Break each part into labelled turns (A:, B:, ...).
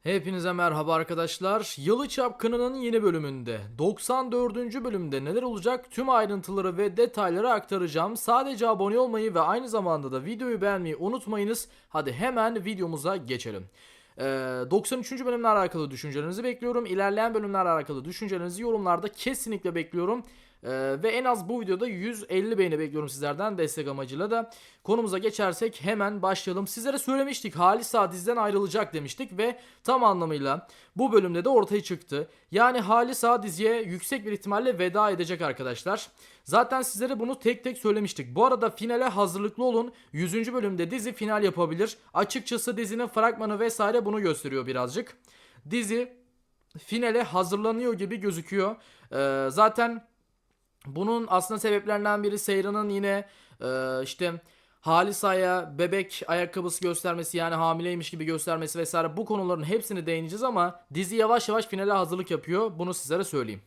A: Hepinize merhaba arkadaşlar. Yalı Çapkını'nın yeni bölümünde 94. bölümde neler olacak tüm ayrıntıları ve detayları aktaracağım. Sadece abone olmayı ve aynı zamanda da videoyu beğenmeyi unutmayınız. Hadi hemen videomuza geçelim. 93. bölümle alakalı düşüncelerinizi bekliyorum. İlerleyen bölümlerle alakalı düşüncelerinizi yorumlarda kesinlikle bekliyorum. Ve en az bu videoda 150 beğeni bekliyorum sizlerden destek amacıyla da. Konumuza geçersek hemen başlayalım. Sizlere söylemiştik, Halis Ağa diziden ayrılacak demiştik ve tam anlamıyla bu bölümde de ortaya çıktı. Yani Halis Ağa diziye yüksek bir ihtimalle veda edecek arkadaşlar. Zaten sizlere bunu tek tek söylemiştik. Bu arada finale hazırlıklı olun. 100. bölümde dizi final yapabilir. Açıkçası dizinin fragmanı vesaire bunu gösteriyor birazcık. Dizi finale hazırlanıyor gibi gözüküyor. Zaten bunun aslında sebeplerinden biri Seyran'ın yine işte Halis Ağa'ya bebek ayakkabısı göstermesi, yani hamileymiş gibi göstermesi vesaire, bu konuların hepsini değineceğiz ama dizi yavaş yavaş finale hazırlık yapıyor. Bunu sizlere söyleyeyim.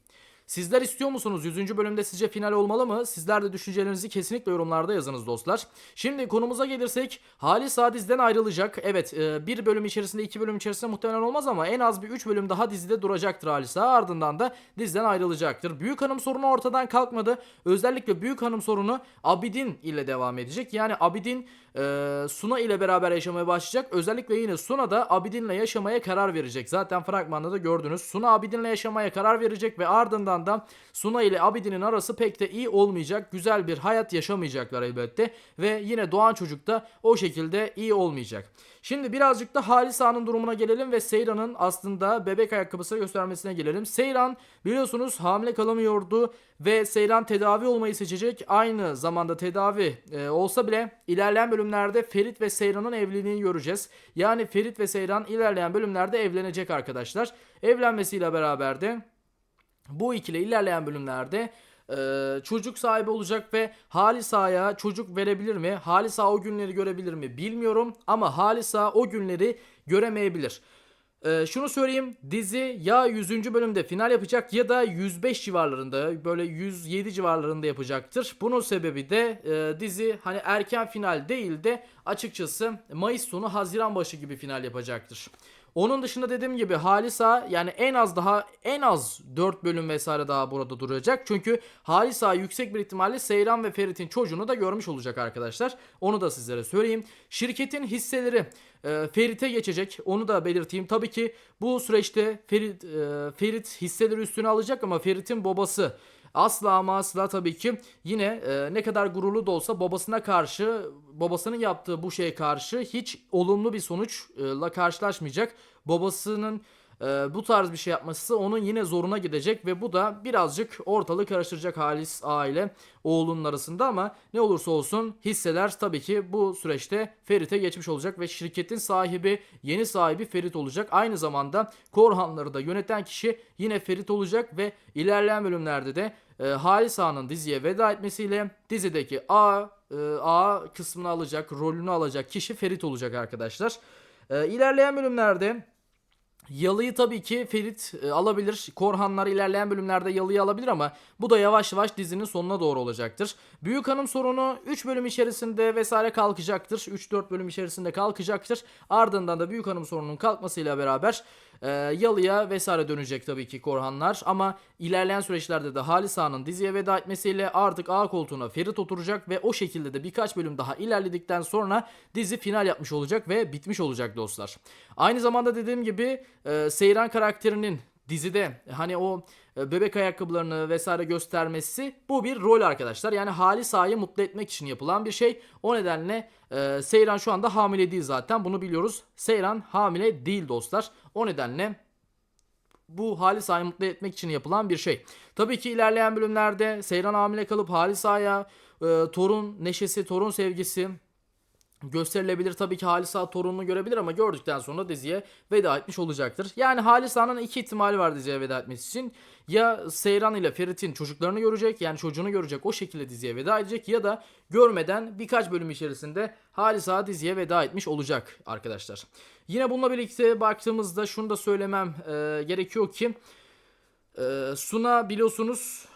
A: Sizler istiyor musunuz? 100. bölümde sizce final olmalı mı? Sizler de düşüncelerinizi kesinlikle yorumlarda yazınız dostlar. Şimdi konumuza gelirsek, Halis Ağa diziden ayrılacak. Evet, bir bölüm içerisinde, iki bölüm içerisinde muhtemelen olmaz ama en az bir 3 bölüm daha dizide duracaktır Halis Ağa. Ardından da diziden ayrılacaktır. Büyük hanım sorunu ortadan kalkmadı. Özellikle büyük hanım sorunu Abidin ile devam edecek. Yani Abidin Suna ile beraber yaşamaya başlayacak. Özellikle yine Suna da Abidin'le yaşamaya karar verecek. Zaten fragmanda da gördünüz. Suna Abidin'le yaşamaya karar verecek ve ardından da Suna ile Abidin'in arası pek de iyi olmayacak. Güzel bir hayat yaşamayacaklar elbette. Ve yine doğan çocuk da o şekilde iyi olmayacak. Şimdi birazcık da Halis Ağa'nın durumuna gelelim ve Seyran'ın aslında bebek ayakkabısı göstermesine gelelim. Seyran biliyorsunuz hamile kalamıyordu ve Seyran tedavi olmayı seçecek. Aynı zamanda tedavi olsa bile ilerleyen bölümlerde Ferit ve Seyran'ın evliliğini göreceğiz. Yani Ferit ve Seyran ilerleyen bölümlerde evlenecek arkadaşlar. Evlenmesiyle beraber de bu ikili ilerleyen bölümlerde çocuk sahibi olacak ve Halis Ağa'ya çocuk verebilir mi? Halis Ağa o günleri görebilir mi bilmiyorum ama Halis Ağa o günleri göremeyebilir. Şunu söyleyeyim, dizi ya 100. bölümde final yapacak ya da 105 civarlarında, böyle 107 civarlarında yapacaktır. Bunun sebebi de dizi hani erken final değil de açıkçası Mayıs sonu Haziran başı gibi final yapacaktır. Onun dışında dediğim gibi Halis Ağa yani en az 4 bölüm vesaire daha burada duracak. Çünkü Halis Ağa yüksek bir ihtimalle Seyran ve Ferit'in çocuğunu da görmüş olacak arkadaşlar. Onu da sizlere söyleyeyim. Şirketin hisseleri Ferit'e geçecek. Onu da belirteyim. Tabii ki bu süreçte Ferit hisseleri üstüne alacak ama Ferit'in babası asla ama asla tabii ki yine ne kadar gururlu da olsa babasına karşı, babasının yaptığı bu şeye karşı hiç olumlu bir sonuçla karşılaşmayacak. Babasının bu tarz bir şey yapması onun yine zoruna gidecek ve bu da birazcık ortalığı karıştıracak Halis Ağa ile oğlunun arasında ama ne olursa olsun hisseler tabii ki bu süreçte Ferit'e geçmiş olacak ve şirketin sahibi, yeni sahibi Ferit olacak. Aynı zamanda Korhanları da yöneten kişi yine Ferit olacak ve ilerleyen bölümlerde de Halis Ağa'nın diziye veda etmesiyle dizideki A kısmını alacak, rolünü alacak kişi Ferit olacak arkadaşlar. İlerleyen bölümlerde Yalı'yı tabii ki Ferit alabilir. Korhanlar ilerleyen bölümlerde Yalı'yı alabilir ama bu da yavaş yavaş dizinin sonuna doğru olacaktır. Büyük hanım sorunu 3 bölüm içerisinde vesaire kalkacaktır. 3-4 bölüm içerisinde kalkacaktır. Ardından da büyük hanım sorunun kalkmasıyla beraber Yalı'ya vesaire dönecek tabii ki Korhanlar. Ama ilerleyen süreçlerde de Halis Ağa'nın diziye veda etmesiyle artık A koltuğuna Ferit oturacak ve o şekilde de birkaç bölüm daha ilerledikten sonra dizi final yapmış olacak ve bitmiş olacak dostlar. Aynı zamanda dediğim gibi Seyran karakterinin dizide hani o bebek ayakkabılarını vesaire göstermesi bu bir rol arkadaşlar. Yani Halis Ağa'yı mutlu etmek için yapılan bir şey. O nedenle Seyran şu anda hamile değil, zaten bunu biliyoruz. Seyran hamile değil dostlar. O nedenle bu Halis Ağa'yı mutlu etmek için yapılan bir şey. Tabii ki ilerleyen bölümlerde Seyran hamile kalıp Halis Ağa'ya torun neşesi, torun sevgisi gösterilebilir. Tabii ki Halis Ağa torununu görebilir ama gördükten sonra diziye veda etmiş olacaktır. Yani Halis Ağa'nın iki ihtimali var diziye veda etmesi için. Ya Seyran ile Ferit'in çocuklarını görecek, yani çocuğunu görecek, o şekilde diziye veda edecek ya da görmeden birkaç bölüm içerisinde Halis Ağa diziye veda etmiş olacak arkadaşlar. Yine bununla birlikte baktığımızda şunu da söylemem gerekiyor ki Suna biliyorsunuz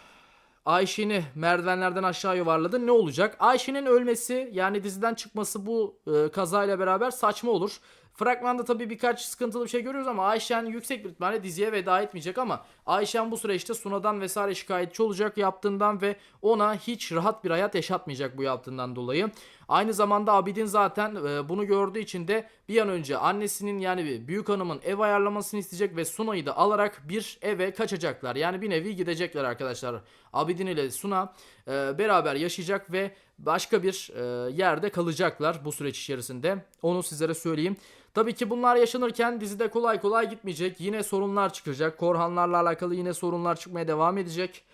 A: Ayşe'ni merdivenlerden aşağı yuvarladı. Ne olacak? Ayşe'nin ölmesi, yani diziden çıkması bu kazayla beraber saçma olur. Fragmanda tabii birkaç sıkıntılı bir şey görüyoruz ama Ayşen yüksek bir ihtimalle diziye veda etmeyecek ama Ayşen bu süreçte Suna'dan vesaire şikayetçi olacak yaptığından ve ona hiç rahat bir hayat yaşatmayacak bu yaptığından dolayı. Aynı zamanda Abidin zaten bunu gördüğü için de bir an önce annesinin yani büyük hanımın ev ayarlamasını isteyecek ve Suna'yı da alarak bir eve kaçacaklar. Yani bir nevi gidecekler arkadaşlar. Abidin ile Suna beraber yaşayacak ve başka bir yerde kalacaklar bu süreç içerisinde. Onu sizlere söyleyeyim. Tabii ki bunlar yaşanırken dizide kolay kolay gitmeyecek. Yine sorunlar çıkacak. Korhanlarla alakalı yine sorunlar çıkmaya devam edecek.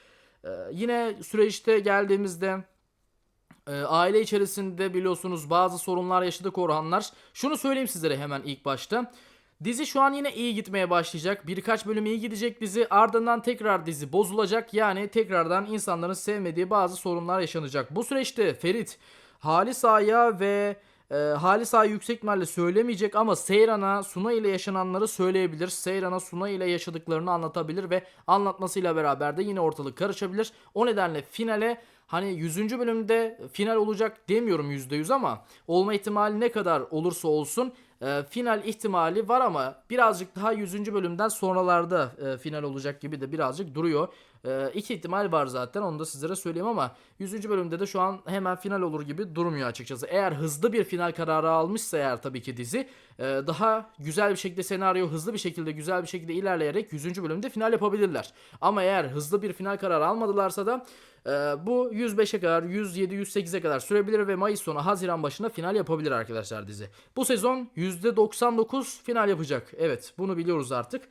A: Yine süreçte geldiğimizde aile içerisinde biliyorsunuz bazı sorunlar yaşadı Korhanlar. Şunu söyleyeyim sizlere hemen ilk başta. Dizi şu an yine iyi gitmeye başlayacak. Birkaç bölüm iyi gidecek dizi. Ardından tekrar dizi bozulacak. Yani tekrardan insanların sevmediği bazı sorunlar yaşanacak. Bu süreçte Ferit, Halis Ağa'ya ve Halis Ağa yüksek ihtimalle söylemeyecek ama Seyran'a Suna ile yaşananları söyleyebilir. Seyran'a Suna ile yaşadıklarını anlatabilir ve anlatmasıyla beraber de yine ortalık karışabilir. O nedenle finale hani 100. bölümde final olacak demiyorum %100 ama olma ihtimali ne kadar olursa olsun final ihtimali var ama birazcık daha 100. bölümden sonralarda final olacak gibi de birazcık duruyor. İki ihtimal var zaten, onu da sizlere söyleyeyim ama 100. bölümde de şu an hemen final olur gibi durmuyor açıkçası. Eğer hızlı bir final kararı almışsa eğer tabii ki dizi daha güzel bir şekilde senaryo hızlı bir şekilde güzel bir şekilde ilerleyerek 100. bölümde final yapabilirler. Ama eğer hızlı bir final kararı almadılarsa da bu 105'e kadar 107 108'e kadar sürebilir ve Mayıs sonu Haziran başında final yapabilir arkadaşlar dizi. Bu sezon %99 final yapacak. Evet, bunu biliyoruz artık.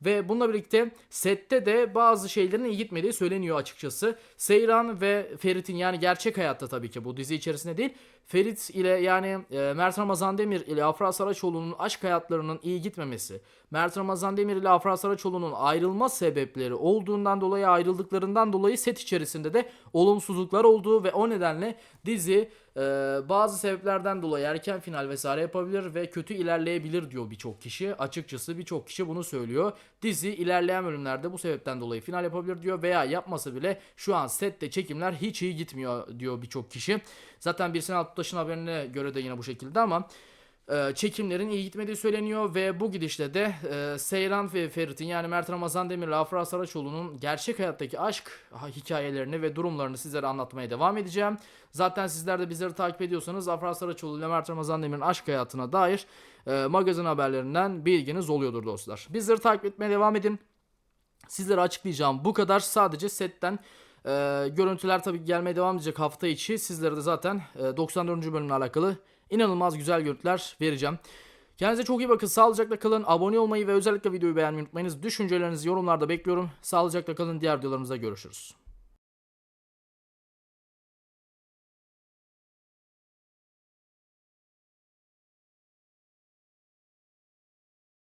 A: Ve bununla birlikte sette de bazı şeylerin iyi gitmediği söyleniyor açıkçası. Seyran ve Ferit'in, yani gerçek hayatta tabii ki bu dizi içerisinde değil, Ferit ile yani Mert Ramazan Demir ile Afra Saraçoğlu'nun aşk hayatlarının iyi gitmemesi, Mert Ramazan Demir ile Afra Saraçoğlu'nun ayrılma sebepleri olduğundan dolayı, ayrıldıklarından dolayı set içerisinde de olumsuzluklar olduğu ve o nedenle dizi bazı sebeplerden dolayı erken final vesaire yapabilir ve kötü ilerleyebilir diyor birçok kişi. Açıkçası birçok kişi bunu söylüyor. Dizi ilerleyen bölümlerde bu sebepten dolayı final yapabilir diyor veya yapmasa bile şu an sette çekimler hiç iyi gitmiyor diyor birçok kişi. Zaten Birsen Altuntaş'ın haberine göre de yine bu şekilde ama çekimlerin iyi gitmediği söyleniyor ve bu gidişle de Seyran ve Ferit'in, yani Mert Ramazan Demir ile Afra Saraçoğlu'nun gerçek hayattaki aşk hikayelerini ve durumlarını sizlere anlatmaya devam edeceğim. Zaten sizler de bizleri takip ediyorsanız Afra Saraçoğlu ile Mert Ramazan Demir'in aşk hayatına dair magazin haberlerinden bilginiz oluyordur dostlar. Bizleri takip etmeye devam edin. Sizlere açıklayacağım bu kadar. Sadece setten görüntüler tabii gelmeye devam edecek hafta içi. Sizlere de zaten 94. bölümle alakalı İnanılmaz güzel görüntüler vereceğim. Kendinize çok iyi bakın. Sağlıcakla kalın. Abone olmayı ve özellikle videoyu beğenmeyi unutmayınız. Düşüncelerinizi yorumlarda bekliyorum. Sağlıcakla kalın. Diğer videolarımızda görüşürüz.